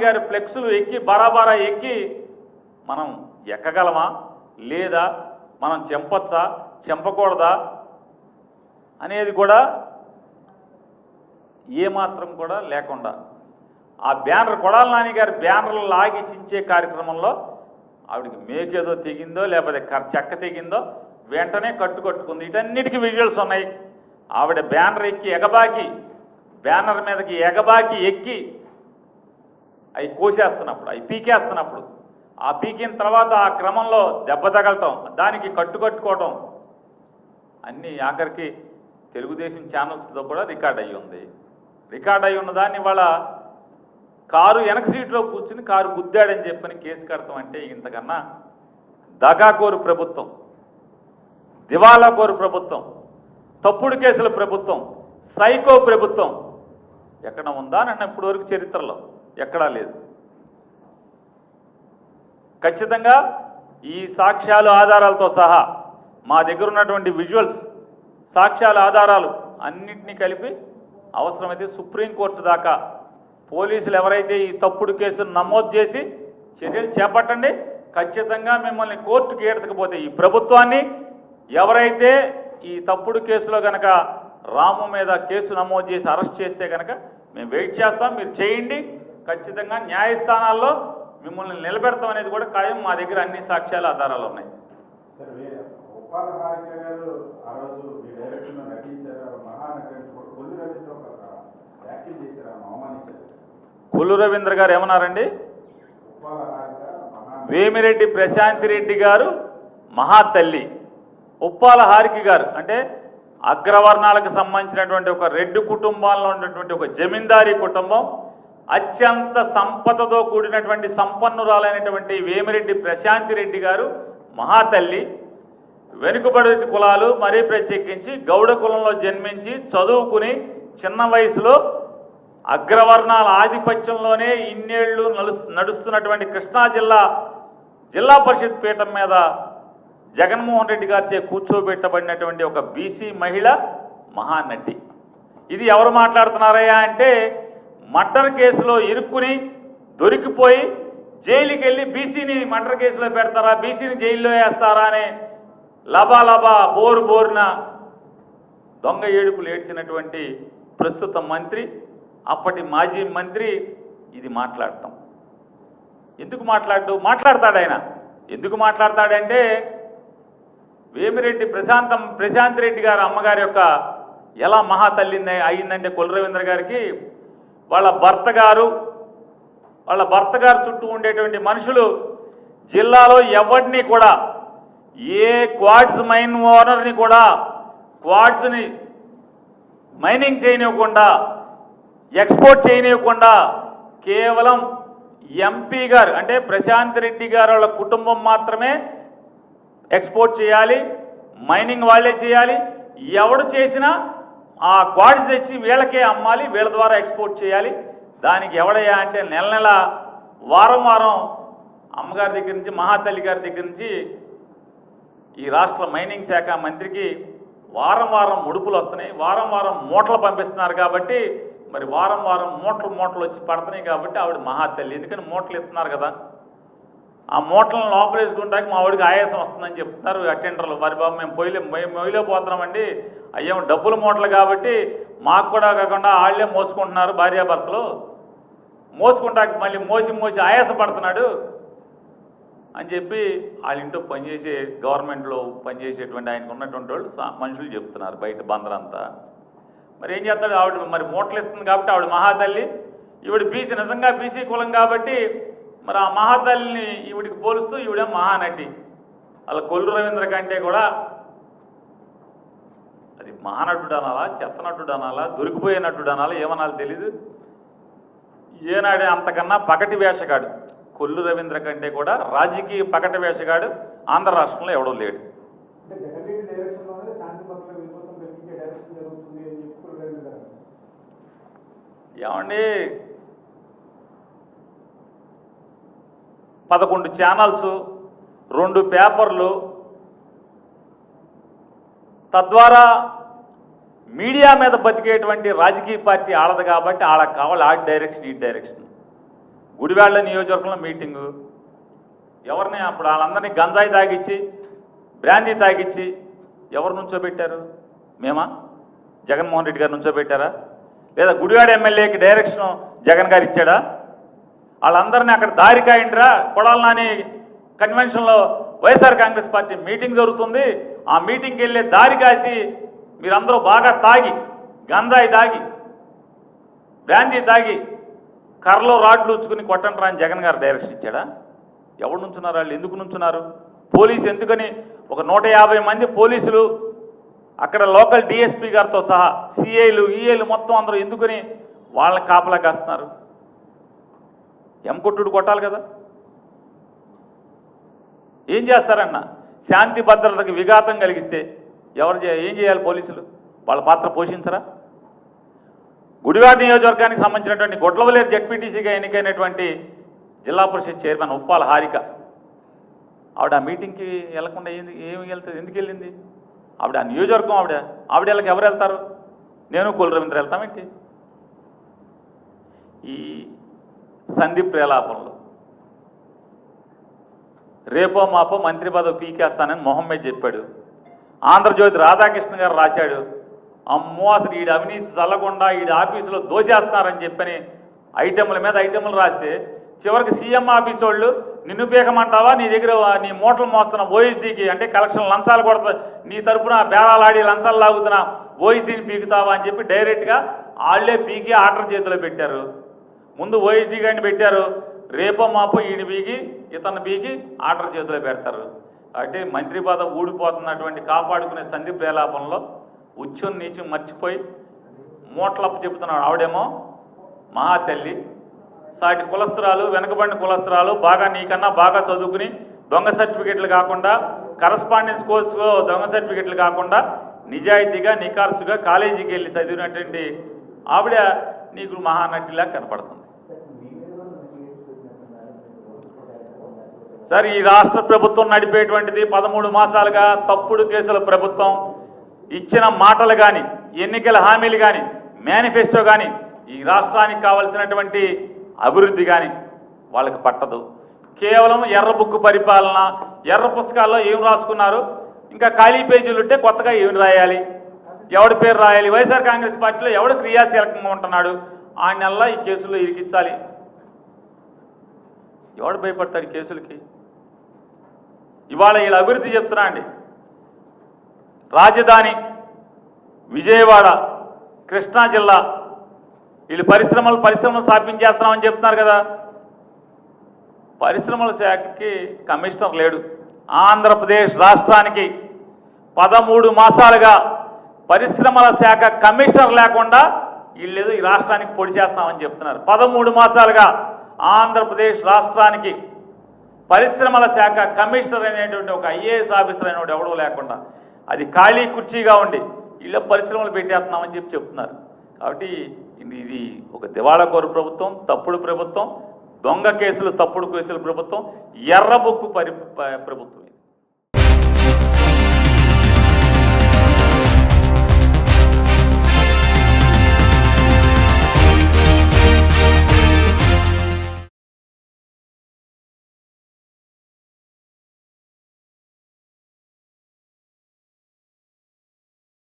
గారి ఫ్లెక్సులు ఎక్కి బరాబరా ఎక్కి మనం ఎక్కగలమా లేదా, మనం చెంపొచ్చా చెంపకూడదా అనేది కూడా ఏమాత్రం కూడా లేకుండా ఆ బ్యానర్ కొడాల నాని గారి బ్యానర్లు లాగి చించే కార్యక్రమంలో ఆవిడకి మేకేదో తెగిందో లేకపోతే చెక్క తెగిందో వెంటనే కట్టుకుంది. వీటన్నిటికీ విజువల్స్ ఉన్నాయి. ఆవిడ బ్యానర్ ఎక్కి ఎగబాకి, బ్యానర్ మీదకి ఎగబాకి ఎక్కి అవి కోసేస్తున్నప్పుడు, అవి పీకేస్తున్నప్పుడు, ఆ పీకిన తర్వాత ఆ క్రమంలో దెబ్బ తగలటం, దానికి కట్టుకోవటం అన్నీ ఆఖరికి తెలుగుదేశం ఛానల్స్తో కూడా రికార్డ్ అయ్యి ఉంది. రికార్డ్ అయ్యి ఉన్నదాన్ని ఇవాళ కారు వెనక సీట్లో కూర్చుని కారు గుద్దాడని చెప్పని కేసు కడతాం అంటే ఇంతకన్నా దగాకోరు ప్రభుత్వం, దివాలాకోరు ప్రభుత్వం, తప్పుడు కేసుల ప్రభుత్వం, సైకో ప్రభుత్వం ఎక్కడ ఉందా నన్ను ఇప్పటివరకు చరిత్రలో ఎక్కడా లేదు. ఖచ్చితంగా ఈ సాక్ష్యాలు ఆధారాలతో సహా మా దగ్గర ఉన్నటువంటి విజువల్స్, సాక్ష్యాల ఆధారాలు అన్నింటినీ కలిపి అవసరమైతే సుప్రీంకోర్టు దాకా పోలీసులు ఎవరైతే ఈ తప్పుడు కేసును నమోదు చేసి చర్యలు చేపట్టండి. ఖచ్చితంగా మిమ్మల్ని కోర్టుకి ఏడ్చకపోతే ఈ ప్రభుత్వాన్ని ఎవరైతే ఈ తప్పుడు కేసులో కనుక రాము మీద కేసు నమోదు చేసి అరెస్ట్ చేస్తే కనుక మేము వెయిట్ చేస్తాం. మీరు చేయండి, ఖచ్చితంగా న్యాయస్థానాల్లో మిమ్మల్ని నిలబెడతాం అనేది కూడా ఖాయం. మా దగ్గర అన్ని సాక్ష్యాలు ఆధారాలు ఉన్నాయి. కొల్లు రవీంద్ర గారు ఏమన్నారండి? వేమిరెడ్డి ప్రశాంతి రెడ్డి గారు మహాతల్లి, ఉప్పాల హారిక గారు అంటే అగ్రవర్ణాలకు సంబంధించినటువంటి ఒక రెడ్డి కుటుంబాల్లో ఉన్నటువంటి ఒక జమీందారీ కుటుంబం, అత్యంత సంపదతో కూడినటువంటి సంపన్నురాలైనటువంటి వేమిరెడ్డి ప్రశాంతి రెడ్డి గారు మహాతల్లి. వెనుకబడి కులాలు మరీ ప్రత్యేకించి గౌడ కులంలో జన్మించి చదువుకుని చిన్న వయసులో అగ్రవర్ణాల ఆధిపత్యంలోనే ఇన్నేళ్లు నడుస్తున్నటువంటి కృష్ణా జిల్లా పరిషత్ పీఠం మీద జగన్మోహన్ రెడ్డి గారిచే కూర్చోబెట్టబడినటువంటి ఒక బీసీ మహిళ మహానటి. ఇది ఎవరు మాట్లాడుతున్నారయ్యా అంటే మర్డర్ కేసులో ఇరుక్కుని దొరికిపోయి జైలుకి వెళ్ళి బీసీని మర్డర్ కేసులో పెడతారా, బీసీని జైల్లో వేస్తారా అనే లబాలబా బోరున దొంగ ఏడుపులు ఏడ్చినటువంటి ప్రస్తుత మంత్రి, అప్పటి మాజీ మంత్రి ఇది మాట్లాడటం. ఎందుకు మాట్లాడతాడు ఆయన? ఎందుకు మాట్లాడతాడంటే వేమిరెడ్డి ప్రశాంత్ రెడ్డి గారు అమ్మగారి యొక్క ఎలా మహాతల్లి అయిందంటే కొల్లు రవీంద్ర గారికి వాళ్ళ భర్త గారు చుట్టూ ఉండేటువంటి మనుషులు జిల్లాలో ఎవరిని కూడా, ఏ క్వార్ట్స్ మైన్ ఓనర్ని కూడా క్వార్ట్స్ని మైనింగ్ చేయనివ్వకుండా, ఎక్స్పోర్ట్ చేయనివ్వకుండా కేవలం ఎంపీ గారు అంటే ప్రశాంత్ రెడ్డి గారు వాళ్ళ కుటుంబం మాత్రమే ఎక్స్పోర్ట్ చేయాలి, మైనింగ్ వాళ్ళే చేయాలి. ఎవడు చేసినా ఆ క్వార్ట్స్ తెచ్చి వీళ్ళకే అమ్మాలి, వీళ్ళ ద్వారా ఎక్స్పోర్ట్ చేయాలి. దానికి ఎవడయ్యా అంటే నెల వారం అమ్మగారి దగ్గర నుంచి, మహాతల్లి గారి దగ్గర నుంచి ఈ రాష్ట్ర మైనింగ్ శాఖ మంత్రికి వారం ముడుపులు వస్తున్నాయి, వారం మూటలు పంపిస్తున్నారు. కాబట్టి మరి వారం మూటలు వచ్చి పడుతున్నాయి కాబట్టి ఆవిడ మహాతల్లి. ఎందుకని మూటలు ఇస్తున్నారు కదా, ఆ మూటలను లోపలేసుకుంటాక మా ఆవిడకి ఆయాసం వస్తుందని చెప్తున్నారు అటెండర్లు. మరి బాబు మేము మొయ్యిలో పోతున్నామండి, అయ్యేమో డబ్బుల మూటలు కాబట్టి మాకు కూడా కాకుండా వాళ్ళే మోసుకుంటున్నారు, భార్యాభర్తలు మోసుకుంటాక మళ్ళీ మోసి ఆయాసపడుతున్నాడు అని చెప్పి వాళ్ళ ఇంట్లో పనిచేసే గవర్నమెంట్లో పనిచేసేటువంటి ఆయనకు ఉన్నటువంటి వాళ్ళు మనుషులు చెప్తున్నారు బయట బందరంతా. మరి ఏం చేస్తాడు? ఆవిడ మరి మూటలు ఇస్తుంది కాబట్టి ఆవిడ మహాతల్లి, ఈవిడ బీసీ, నిజంగా బీసీ కులం కాబట్టి మరి ఆ మహాతల్లిని ఈవిడికి పోలుస్తూ ఈవిడ మహానటి. అలా కొల్లు రవీంద్ర కంటే కూడా అది మహానటుడు అనాలా, చెత్తనటుడు అనాలా, దొరికిపోయే నటుడు అనాలా, ఏమనాలో తెలీదు. ఏనాడే అంతకన్నా పగటి వేషగాడు కొల్లు రవీంద్ర కంటే కూడా రాజకీయ పగటి వేషగాడు ఆంధ్ర రాష్ట్రంలో ఎవడూ లేడు. ఏమండి 11 ఛానల్స్, 2 పేపర్లు, తద్వారా మీడియా మీద బతికేటువంటి రాజకీయ పార్టీ ఆడదు కాబట్టి వాళ్ళకి కావాలి ఆ డైరెక్షన్ ఈ డైరెక్షన్. గుడివాడ నియోజకవర్గంలో మీటింగు, ఎవరిని అప్పుడు వాళ్ళందరినీ గంజాయి తాగిచ్చి బ్రాందీ తాగిచ్చి ఎవరు నుంచోబెట్టారు? మేమా? జగన్మోహన్ రెడ్డి గారు నుంచోబెట్టారా? లేదా గుడివాడ ఎమ్మెల్యేకి డైరెక్షన్ జగన్ గారు ఇచ్చాడా? వాళ్ళందరినీ అక్కడ దారి కాయండిరా, కొడాలి నాని కన్వెన్షన్లో వైఎస్ఆర్ కాంగ్రెస్ పార్టీ మీటింగ్ జరుగుతుంది, ఆ మీటింగ్కి వెళ్ళే దారి కాసి మీరందరూ బాగా తాగి గంజాయి తాగి బ్రాందీ తాగి కర్రలో రాడ్లు ఉంచుకుని కొట్టండి రా అని జగన్ గారు డైరెక్షన్ ఇచ్చాడా? ఎవరు నుంచున్నారు? వాళ్ళు ఎందుకు నుంచున్నారు? పోలీసు ఎందుకని ఒక 150 మంది పోలీసులు అక్కడ లోకల్ డిఎస్పీ గారితో సహా సిఐలు ఈఏలు మొత్తం అందరూ ఎందుకని వాళ్ళని కాపలా కాస్తున్నారు? ఎంకొట్టుడు కొట్టాలి కదా. ఏం చేస్తారన్న? శాంతి భద్రతకు విఘాతం కలిగిస్తే ఏం చేయాలి పోలీసులు? వాళ్ళ పాత్ర పోషించరా? గుడివాడ నియోజకవర్గానికి సంబంధించినటువంటి గొడ్లవలేరు జెడ్పీటీసీగా ఎన్నికైనటువంటి జిల్లా పరిషత్ చైర్మన్ ఉప్పాల హారిక, ఆవిడ ఆ మీటింగ్కి వెళ్లకుండా ఏమి వెళ్తుంది? ఎందుకు వెళ్ళింది? ఆవిడ ఆ నియోజకవర్గం ఆవిడ వెళ్ళకి ఎవరు వెళ్తారు? నేను కోల్ రవీంద్ర వెళ్తామేంటి? ఈ సందీప్ ప్రేలాపంలో రేపో మాపో మంత్రి పదవి పీకేస్తానని మొహమ్మద్ చెప్పాడు. ఆంధ్రజ్యోతి రాధాకృష్ణ గారు రాశాడు, అమ్మో అసలు ఈడు అవినీతి చల్లకుండా ఈడు ఆఫీసులో దోచేస్తున్నారని చెప్పని ఐటెంల మీద ఐటెంలు రాస్తే చివరికి సీఎం ఆఫీస్ వాళ్ళు నిన్ను పీకమంటావా, నీ దగ్గర నీ మూటలు మోస్తున్న ఓఎస్డీకి అంటే కలెక్షన్ లంచాలు కొడతా, నీ తరపున బేరాలాడి లంచాలు లాగుతున్న ఓఎస్డీని పీకుతావా అని చెప్పి డైరెక్ట్గా వాళ్ళే పీకి ఆర్డర్ చేతిలో పెట్టారు. ముందు ఓఎస్డీ గారిని పెట్టారు, రేపో మాపో ఈయన పీకి ఇతన్ని పీకి ఆర్డర్ చేతిలో పెడతారు. అంటే మంత్రి పదవి ఊడిపోతున్నటువంటి కాపాడుకునే సందీప్ ప్రేలాపంలో ఉచ్చం నీచం మర్చిపోయి మూటలప్పు చెబుతున్నాడు. ఆవిడేమో మహాతల్లి, సాటి కులస్త్రాలు, వెనకబడిన కులస్త్రాలు, బాగా నీకన్నా బాగా చదువుకుని దొంగ సర్టిఫికెట్లు కాకుండా కరస్పాండెన్స్ కోర్సులో దొంగ సర్టిఫికెట్లు కాకుండా నిజాయితీగా నికార్సుగా కాలేజీకి వెళ్ళి చదివినటువంటి ఆవిడ నీకు మహానటిలా కనపడుతుంది. సార్, ఈ రాష్ట్ర ప్రభుత్వం నడిపేటువంటిది 13 మాసాలుగా తప్పుడు కేసుల ప్రభుత్వం. ఇచ్చిన మాటలు కానీ ఎన్నికల హామీలు కానీ మేనిఫెస్టో కానీ ఈ రాష్ట్రానికి కావలసినటువంటి అభివృద్ధి కానీ వాళ్ళకి పట్టదు. కేవలం ఎర్ర బుక్కు పరిపాలన, ఎర్ర పుస్తకాల్లో ఏం రాసుకున్నారు, ఇంకా ఖాళీ పేజీలు ఉంటే కొత్తగా ఏమి రాయాలి, ఎవడి పేరు రాయాలి, వైఎస్ఆర్ కాంగ్రెస్ పార్టీలో ఎవడు క్రియాశీలకంగా ఉంటున్నాడు ఆ నెలలో ఈ కేసుల్లో ఇరికించాలి. ఎవడు భయపడతాడు ఈ కేసులకి? ఇవాళ వీళ్ళ అభివృద్ధి చెప్తున్నా అండి. రాజధాని విజయవాడ, కృష్ణా జిల్లా, వీళ్ళు పరిశ్రమలు స్థాపించేస్తున్నామని చెప్తున్నారు కదా. పరిశ్రమల శాఖకి కమిషనర్ లేడు. ఆంధ్రప్రదేశ్ రాష్ట్రానికి 13 మాసాలుగా పరిశ్రమల శాఖ కమిషనర్ లేకుండా వీళ్ళేదో ఈ రాష్ట్రానికి పొడి చేస్తామని చెప్తున్నారు. 13 మాసాలుగా ఆంధ్రప్రదేశ్ రాష్ట్రానికి పరిశ్రమల శాఖ కమిషనర్ అనేటువంటి ఒక ఐఏఎస్ ఆఫీసర్ అనేవాడు ఎవడో లేకుండా అది ఖాళీ కుర్చీగా ఉండి వీళ్ళ పరిశ్రమలు పెట్టేస్తున్నామని చెప్తున్నారు. కాబట్టి ఇది ఒక దివాళాకోరు ప్రభుత్వం, తప్పుడు ప్రభుత్వం, దొంగ కేసులు తప్పుడు కేసుల ప్రభుత్వం, ఎర్ర బుక్కు ప్రభుత్వం.